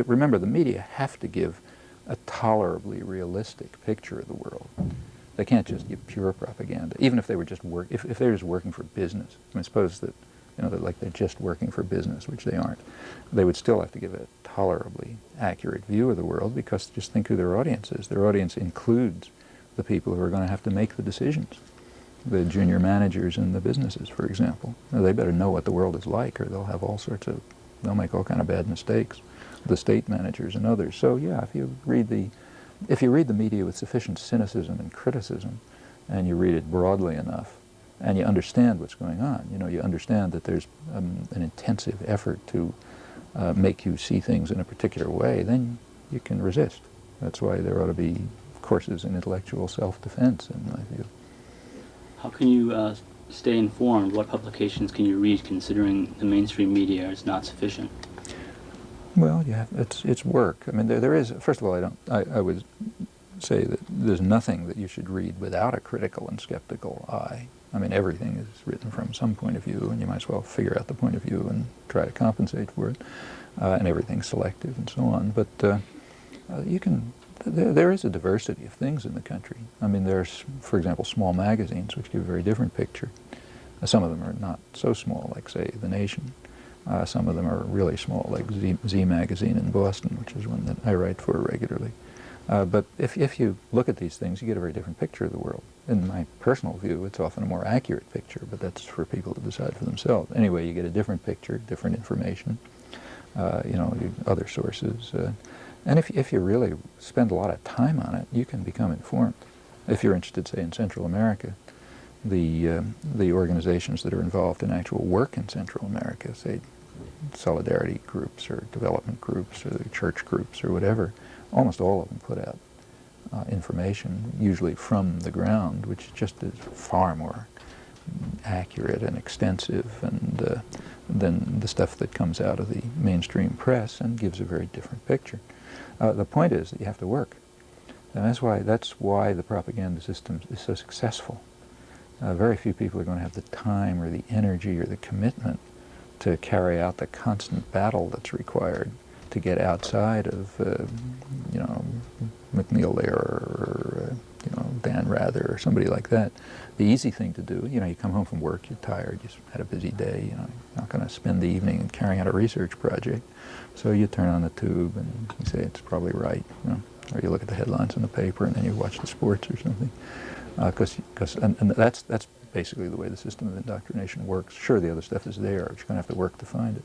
Remember, the media have to give a tolerably realistic picture of the world. They can't just give pure propaganda, even if they were just if they're just working for business. I mean, suppose that they're just working for business, which they aren't. They would still have to give a tolerably accurate view of the world, because just think who their audience is. Their audience includes the people who are going to have to make the decisions. The junior managers in the businesses, for example. Now, they better know what the world is like, or they'll make all kind of bad mistakes. The state managers and others. So yeah, if you read the media with sufficient cynicism and criticism, and you read it broadly enough, and you understand what's going on, you understand that there's an intensive effort to make you see things in a particular way, then you can resist. That's why there ought to be courses in intellectual self-defense, in my view. How can you stay informed? What publications can you read, considering the mainstream media is not sufficient? Well, yeah, it's work. I mean, there is. First of all, I would say that there's nothing that you should read without a critical and skeptical eye. I mean, everything is written from some point of view, and you might as well figure out the point of view and try to compensate for it. And everything's selective and so on. But there is a diversity of things in the country. I mean, there's, for example, small magazines which give a very different picture. Some of them are not so small, like, say, The Nation. Some of them are really small, like Z Magazine in Boston, which is one that I write for regularly. But if you look at these things, you get a very different picture of the world. In my personal view, it's often a more accurate picture, but that's for people to decide for themselves. Anyway, you get a different picture, different information, other sources. And if you really spend a lot of time on it, you can become informed. If you're interested, say, in Central America, the organizations that are involved in actual work in Central America, say solidarity groups or development groups or church groups or whatever, almost all of them put out information, usually from the ground, which just is far more accurate and extensive and than the stuff that comes out of the mainstream press, and gives a very different picture. The point is that you have to work, and that's why the propaganda system is so successful. Very few people are going to have the time or the energy or the commitment to carry out the constant battle that's required to get outside of, McNeil Lehrer or, Dan Rather or somebody like that. The easy thing to do, you come home from work, you're tired, you had a busy day, you're not going to spend the evening carrying out a research project. So you turn on the tube and you say it's probably right, or you look at the headlines in the paper and then you watch the sports or something. And that's basically the way the system of indoctrination works. Sure, the other stuff is there, but you're going to have to work to find it.